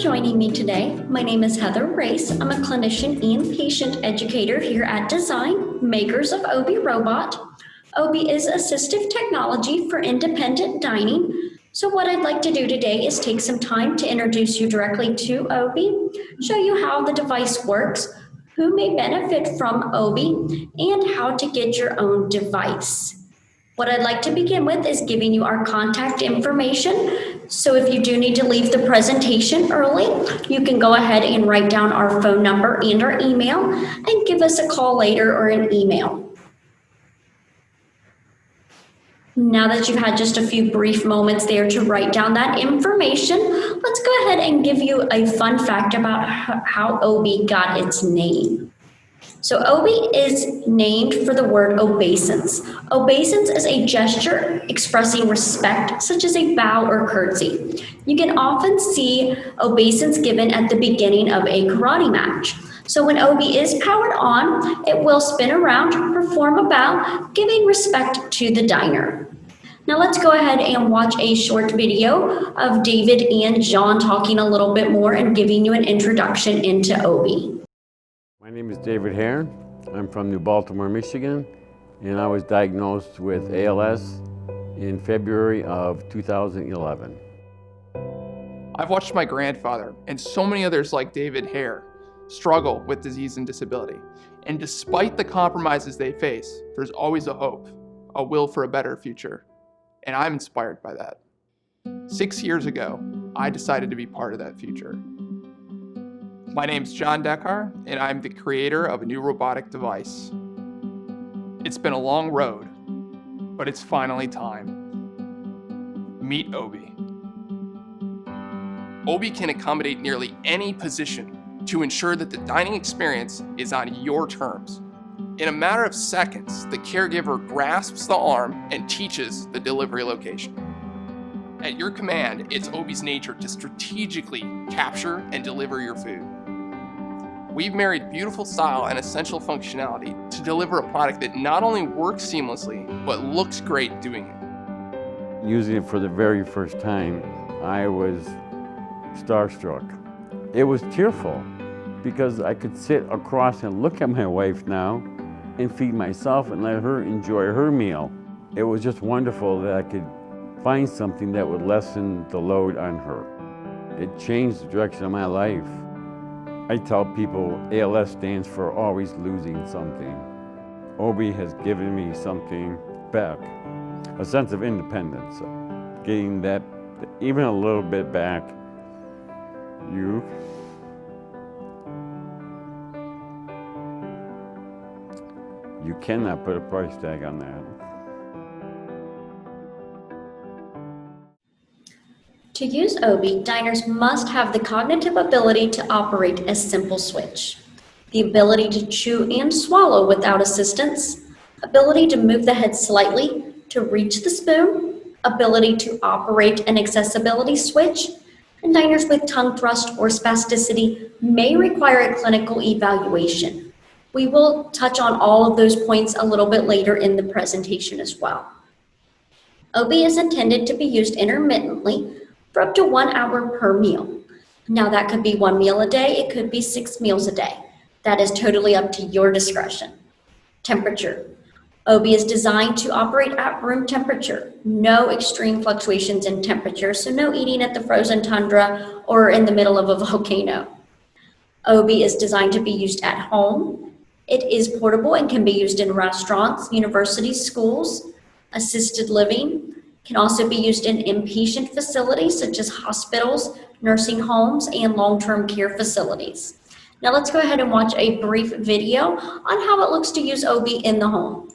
joining me today. My name is Heather Race. I'm a clinician and patient educator here at Design, makers of Obi Robot. Obi is assistive technology for independent dining. So what I'd like to do today is take some time to introduce you directly to Obi, show you how the device works, who may benefit from Obi, and how to get your own device. What I'd like to begin with is giving you our contact information. So if you do need to leave the presentation early, you can go ahead and write down our phone number and our email and give us a call later or an email. Now that you've had just a few brief moments there to write down that information, let's go ahead and give you a fun fact about how Obi got its name. So Obi is named for the word obeisance. Obeisance is a gesture expressing respect, such as a bow or curtsy. You can often see obeisance given at the beginning of a karate match. So when Obi is powered on, it will spin around, perform a bow, giving respect to the diner. Now let's go ahead and watch a short video of David and John talking a little bit more and giving you an introduction into Obi. My name is David Hare. I'm from New Baltimore, Michigan, and I was diagnosed with ALS in February of 2011. I've watched my grandfather and so many others like David Hare struggle with disease and disability. And despite the compromises they face, there's always a hope, a will for a better future. And I'm inspired by that. 6 years ago, I decided to be part of that future. My name's John Deckar, and I'm the creator of a new robotic device. It's been a long road, but it's finally time. Meet Obi. Obi can accommodate nearly any position to ensure that the dining experience is on your terms. In a matter of seconds, the caregiver grasps the arm and teaches the delivery location. At your command, it's Obi's nature to strategically capture and deliver your food. We've married beautiful style and essential functionality to deliver a product that not only works seamlessly, but looks great doing it. Using it for the very first time, I was starstruck. It was tearful because I could sit across and look at my wife now and feed myself and let her enjoy her meal. It was just wonderful that I could find something that would lessen the load on her. It changed the direction of my life. I tell people ALS stands for always losing something. Obi has given me something back, a sense of independence, getting that even a little bit back. You cannot put a price tag on that. To use Obi, diners must have the cognitive ability to operate a simple switch, the ability to chew and swallow without assistance, ability to move the head slightly to reach the spoon, ability to operate an accessibility switch, and diners with tongue thrust or spasticity may require a clinical evaluation. We will touch on all of those points a little bit later in the presentation as well. Obi is intended to be used intermittently for up to 1 hour per meal. Now that could be 1 meal a day, it could be 6 meals a day. That is totally up to your discretion. Temperature. Obi is designed to operate at room temperature. No extreme fluctuations in temperature, so no eating at the frozen tundra or in the middle of a volcano. Obi is designed to be used at home. It is portable and can be used in restaurants, universities, schools, assisted living. Can also be used in inpatient facilities such as hospitals, nursing homes, and long-term care facilities. Now let's go ahead and watch a brief video on how it looks to use Obi in the home.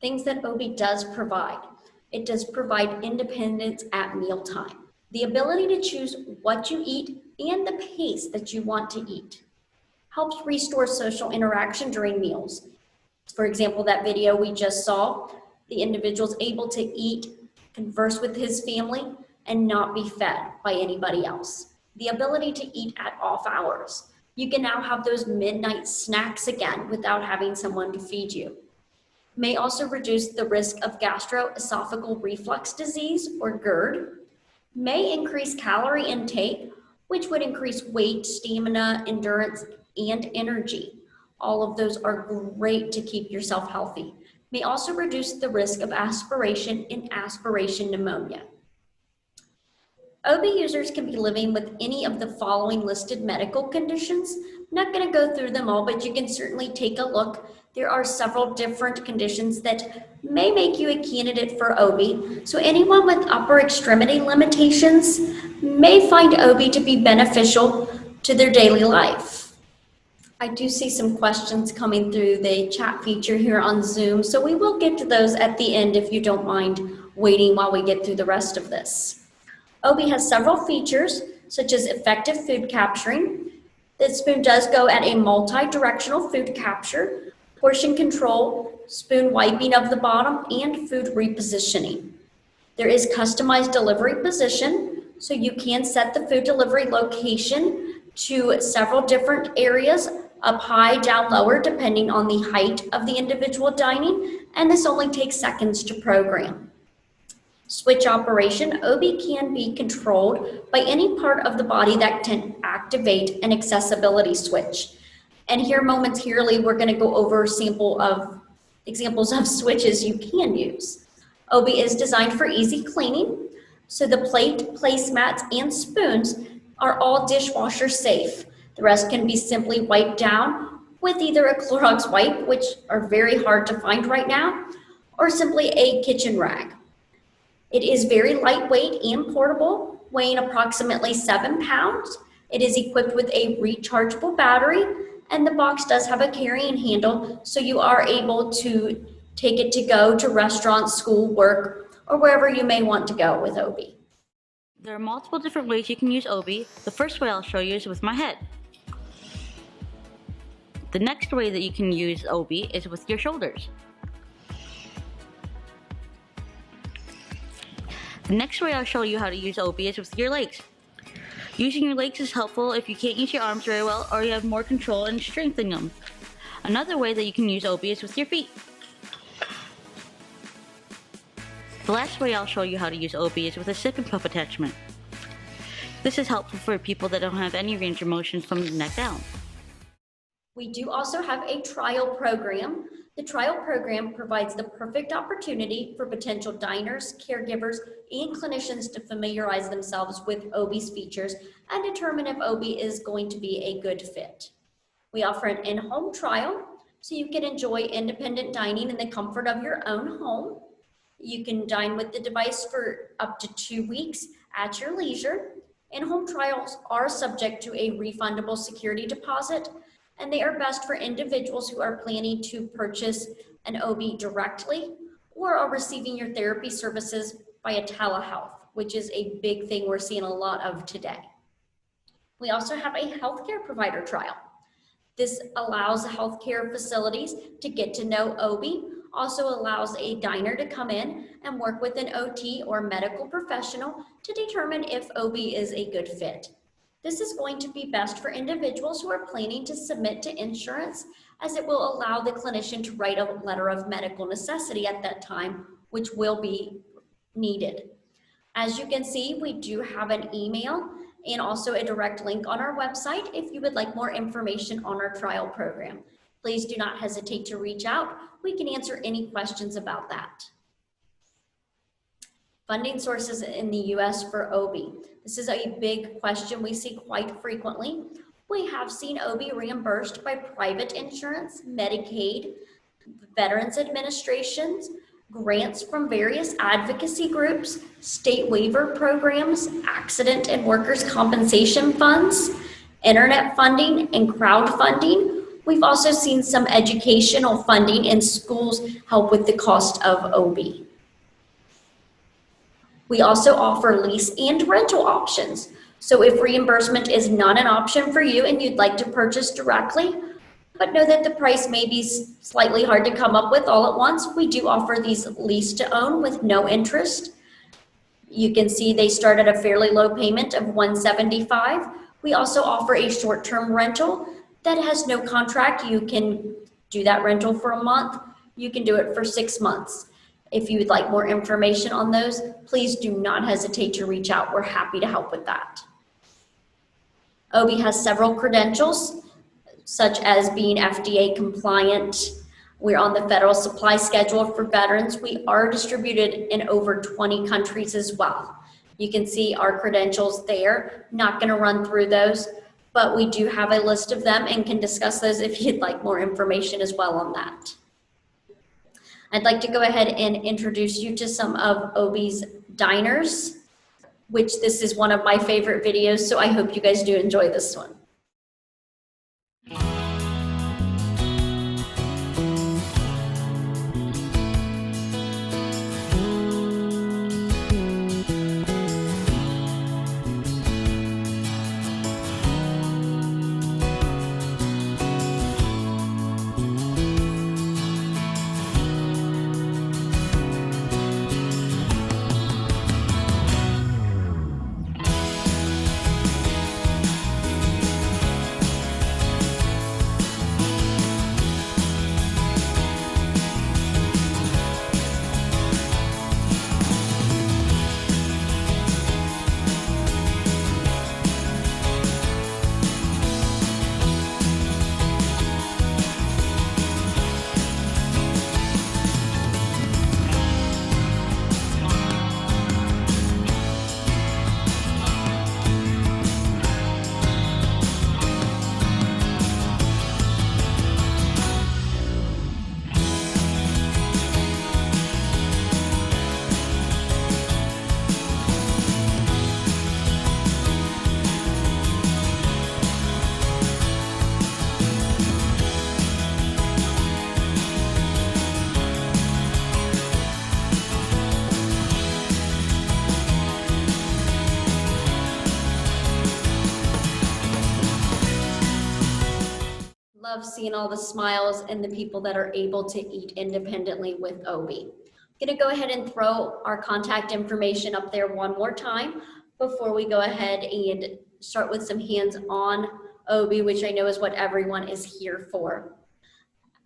Things that Obi does provide. It does provide independence at mealtime, the ability to choose what you eat and the pace that you want to eat. Helps restore social interaction during meals. For example, that video we just saw, the individual's able to eat, converse with his family, and not be fed by anybody else. The ability to eat at off hours. You can now have those midnight snacks again without having someone to feed you. May also reduce the risk of gastroesophageal reflux disease, or GERD. May increase calorie intake, which would increase weight, stamina, endurance, and energy. All of those are great to keep yourself healthy. May also reduce the risk of aspiration and aspiration pneumonia. OB users can be living with any of the following listed medical conditions. I'm not going to go through them all, but you can certainly take a look. There are several different conditions that may make you a candidate for OB. So anyone with upper extremity limitations may find OB to be beneficial to their daily life. I do see some questions coming through the chat feature here on Zoom, so we will get to those at the end if you don't mind waiting while we get through the rest of this. OB has several features, such as effective food capturing. The spoon does go at a multi-directional food capture, portion control, spoon wiping of the bottom, and food repositioning. There is customized delivery position, so you can set the food delivery location to several different areas, up high, down lower, depending on the height of the individual dining, and this only takes seconds to program. Switch operation. OB can be controlled by any part of the body that can activate an accessibility switch. And here momentarily, we're going to go over examples of switches you can use. OB is designed for easy cleaning, so the plate, placemats, and spoons are all dishwasher safe. The rest can be simply wiped down with either a Clorox wipe, which are very hard to find right now, or simply a kitchen rag. It is very lightweight and portable, weighing approximately 7 pounds. It is equipped with a rechargeable battery, and the box does have a carrying handle, so you are able to take it to go to restaurants, school, work, or wherever you may want to go with OB. There are multiple different ways you can use OB. The first way I'll show you is with my head. The next way that you can use OB is with your shoulders. The next way I'll show you how to use OB is with your legs. Using your legs is helpful if you can't use your arms very well or you have more control and strength in them. Another way that you can use OB is with your feet. The last way I'll show you how to use OB is with a sip and puff attachment. This is helpful for people that don't have any range of motion from the neck down. We do also have a trial program. The trial program provides the perfect opportunity for potential diners, caregivers, and clinicians to familiarize themselves with OB's features and determine if OB is going to be a good fit. We offer an in-home trial, so you can enjoy independent dining in the comfort of your own home. You can dine with the device for up to 2 weeks at your leisure. In-home trials are subject to a refundable security deposit, and they are best for individuals who are planning to purchase an OB directly or are receiving your therapy services via telehealth, which is a big thing we're seeing a lot of today. We also have a healthcare provider trial. This allows healthcare facilities to get to know OB, also allows a diner to come in and work with an OT or medical professional to determine if OB is a good fit. This is going to be best for individuals who are planning to submit to insurance, as it will allow the clinician to write a letter of medical necessity at that time, which will be needed. As you can see, we do have an email and also a direct link on our website if you would like more information on our trial program. Please do not hesitate to reach out. We can answer any questions about that. Funding sources in the US for OB. This is a big question we see quite frequently. We have seen OB reimbursed by private insurance, Medicaid, Veterans Administrations, grants from various advocacy groups, state waiver programs, accident and workers' compensation funds, internet funding, and crowdfunding. We've also seen some educational funding, and schools help with the cost of OB. We also offer lease and rental options. So if reimbursement is not an option for you and you'd like to purchase directly, but know that the price may be slightly hard to come up with all at once, we do offer these lease to own with no interest. You can see they start at a fairly low payment of $175. We also offer a short-term rental that has no contract. You can do that rental for a month. You can do it for 6 months. If you would like more information on those, please do not hesitate to reach out. We're happy to help with that. Obi has several credentials, such as being FDA compliant. We're on the federal supply schedule for veterans. We are distributed in over 20 countries as well. You can see our credentials there. Not going to run through those, but we do have a list of them and can discuss those if you'd like more information as well on that. I'd like to go ahead and introduce you to some of Obis Diners, which this is one of my favorite videos, so I hope you guys do enjoy this one. Love seeing all the smiles and the people that are able to eat independently with Obi. I'm gonna go ahead and throw our contact information up there one more time before we go ahead and start with some hands-on Obi, which I know is what everyone is here for.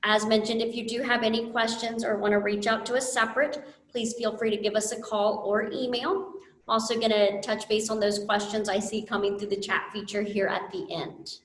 As mentioned, if you do have any questions or want to reach out to us separate, please feel free to give us a call or email. I'm also gonna touch base on those questions I see coming through the chat feature here at the end.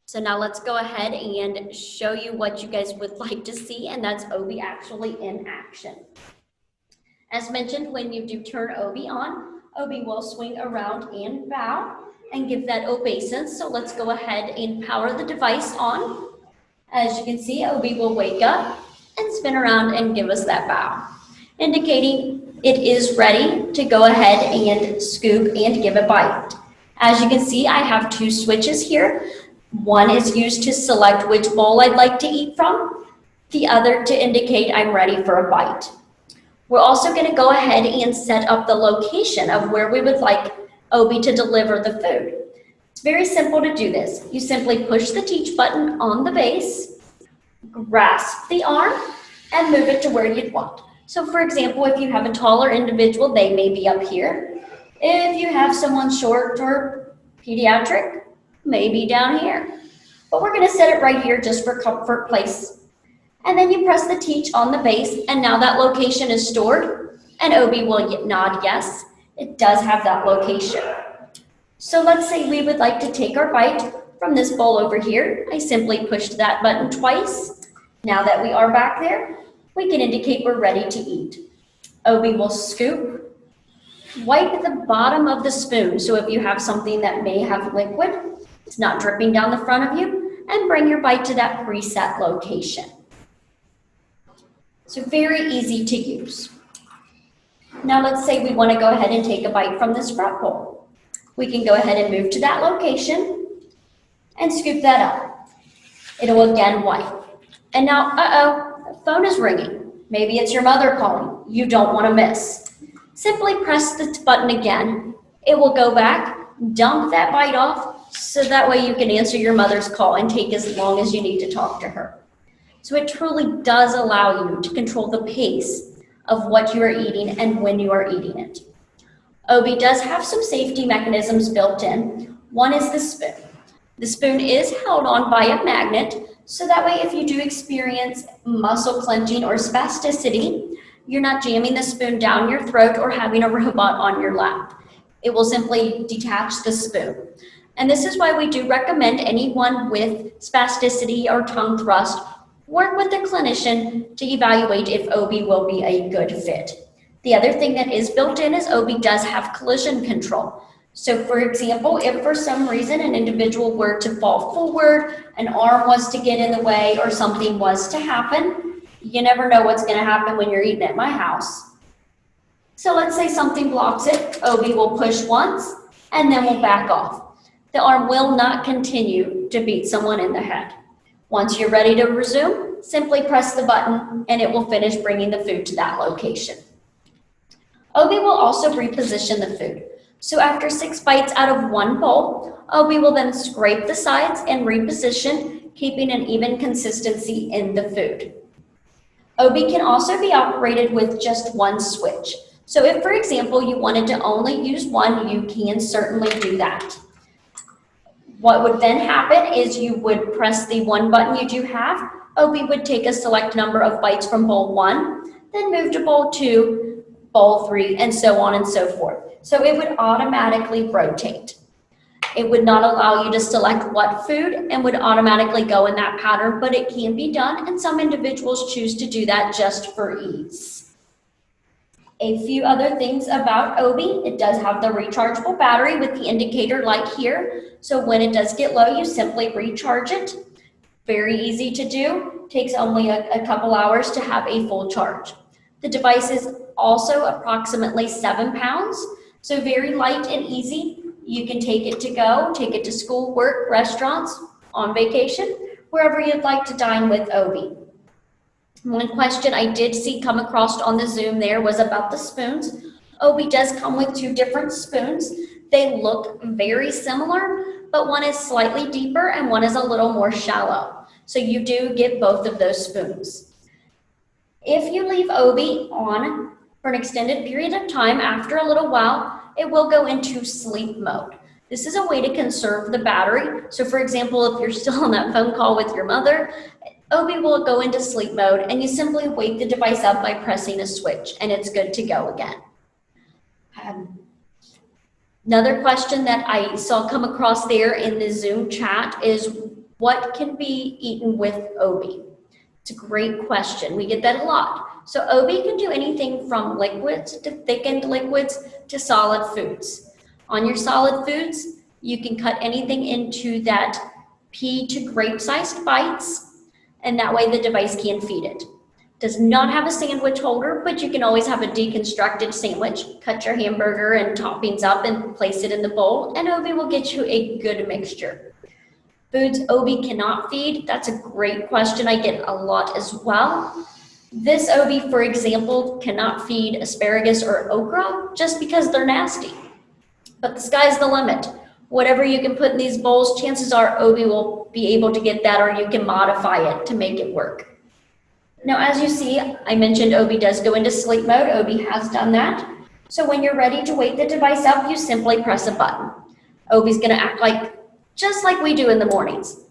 So now let's go ahead and show you what you guys would like to see, and that's Obi actually in action. As mentioned, when you do turn Obi on, Obi will swing around and bow and give that obeisance. So let's go ahead and power the device on. As you can see, Obi will wake up and spin around and give us that bow, indicating it is ready to go ahead and scoop and give a bite. As you can see, I have 2 switches here. One is used to select which bowl I'd like to eat from, the other to indicate I'm ready for a bite. We're also going to go ahead and set up the location of where we would like Obi to deliver the food. It's very simple to do this. You simply push the teach button on the base, grasp the arm, and move it to where you'd want. So for example, if you have a taller individual, they may be up here. If you have someone short or pediatric, maybe down here, but we're going to set it right here just for comfort place. And then you press the teach on the base, and now that location is stored, and Obi will nod yes, it does have that location. So let's say we would like to take our bite from this bowl over here. I simply pushed that button twice. Now that we are back there, we can indicate we're ready to eat. Obi will scoop, wipe the bottom of the spoon, so if you have something that may have liquid, it's not dripping down the front of you, and bring your bite to that preset location. So very easy to use. Now let's say we want to go ahead and take a bite from this front bowl. We can go ahead and move to that location and scoop that up. It'll again wipe. And now, the phone is ringing. Maybe it's your mother calling. You don't want to miss. Simply press the button again. It will go back, dump that bite off, so that way you can answer your mother's call and take as long as you need to talk to her. So it truly does allow you to control the pace of what you are eating and when you are eating it. Obi does have some safety mechanisms built in. One is the spoon. The spoon is held on by a magnet, so that way if you do experience muscle clenching or spasticity, you're not jamming the spoon down your throat or having a robot on your lap. It will simply detach the spoon. And this is why we do recommend anyone with spasticity or tongue thrust work with a clinician to evaluate if Obi will be a good fit. The other thing that is built in is Obi does have collision control. So for example, if for some reason an individual were to fall forward, an arm was to get in the way, or something was to happen, you never know what's going to happen when you're eating at my house. So let's say something blocks it, Obi will push once and then will back off. The arm will not continue to beat someone in the head. Once you're ready to resume, simply press the button and it will finish bringing the food to that location. Obi will also reposition the food. So after 6 bites out of one bowl, Obi will then scrape the sides and reposition, keeping an even consistency in the food. Obi can also be operated with just one switch. So if, for example, you wanted to only use one, you can certainly do that. What would then happen is you would press the one button you do have. Obi would take a select number of bites from bowl 1, then move to bowl 2, bowl 3, and so on and so forth. So it would automatically rotate. It would not allow you to select what food and would automatically go in that pattern, but it can be done, and some individuals choose to do that just for ease. A few other things about Obi: it does have the rechargeable battery with the indicator light here. So when it does get low, you simply recharge it. Very easy to do. Takes only a couple hours to have a full charge. The device is also approximately 7 pounds, so very light and easy. You can take it to go, take it to school, work, restaurants, on vacation, wherever you'd like to dine with Obi. One question I did see come across on the Zoom there was about the spoons. Obi does come with 2 different spoons. They look very similar, but one is slightly deeper and one is a little more shallow. So you do get both of those spoons. If you leave Obi on for an extended period of time, after a little while, it will go into sleep mode. This is a way to conserve the battery. So for example, if you're still on that phone call with your mother, Obi will go into sleep mode and you simply wake the device up by pressing a switch and it's good to go again. Another question that I saw come across there in the Zoom chat is what can be eaten with Obi? It's a great question. We get that a lot. So Obi can do anything from liquids to thickened liquids to solid foods. On your solid foods, you can cut anything into that pea to grape-sized bites, and that way the device can feed it. Does not have a sandwich holder, but you can always have a deconstructed sandwich. Cut your hamburger and toppings up and place it in the bowl, and Obi will get you a good mixture. Foods Obi cannot feed, that's a great question. I get a lot as well. This Obi, for example, cannot feed asparagus or okra just because they're nasty. But the sky's the limit. Whatever you can put in these bowls, chances are Obi will be able to get that, or you can modify it to make it work. Now, as you see, I mentioned Obi does go into sleep mode. Obi has done that. So when you're ready to wake the device up, you simply press a button. Obi's gonna act just like we do in the mornings.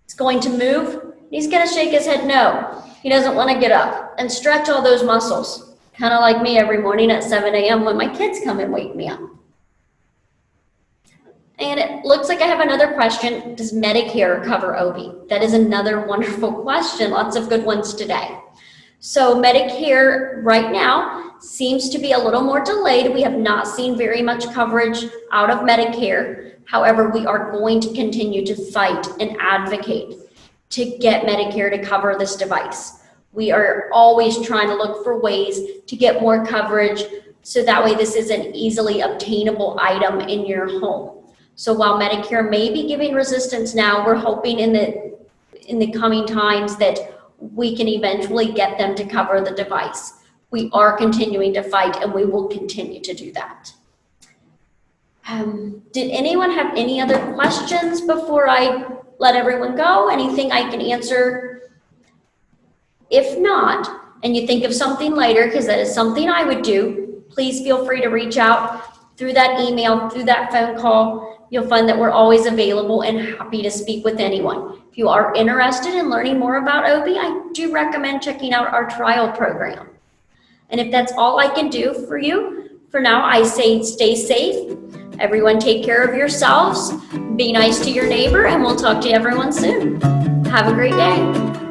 It's going to move. He's gonna shake his head no. He doesn't wanna get up and stretch all those muscles. Kind of like me every morning at 7 a.m. when my kids come and wake me up. And it looks like I have another question. Does Medicare cover Obi? That is another wonderful question. Lots of good ones today. So Medicare right now seems to be a little more delayed. We have not seen very much coverage out of Medicare. However, we are going to continue to fight and advocate to get Medicare to cover this device. We are always trying to look for ways to get more coverage so that way this is an easily obtainable item in your home. So while Medicare may be giving resistance now, we're hoping in the coming times that we can eventually get them to cover the device. We are continuing to fight, and we will continue to do that. Did anyone have any other questions before I let everyone go? Anything I can answer? If not, and you think of something later, because that is something I would do, please feel free to reach out through that email, through that phone call. You'll find that we're always available and happy to speak with anyone. If you are interested in learning more about Obi, I do recommend checking out our trial program. And if that's all I can do for you, for now, I say stay safe. Everyone take care of yourselves. Be nice to your neighbor, and we'll talk to everyone soon. Have a great day.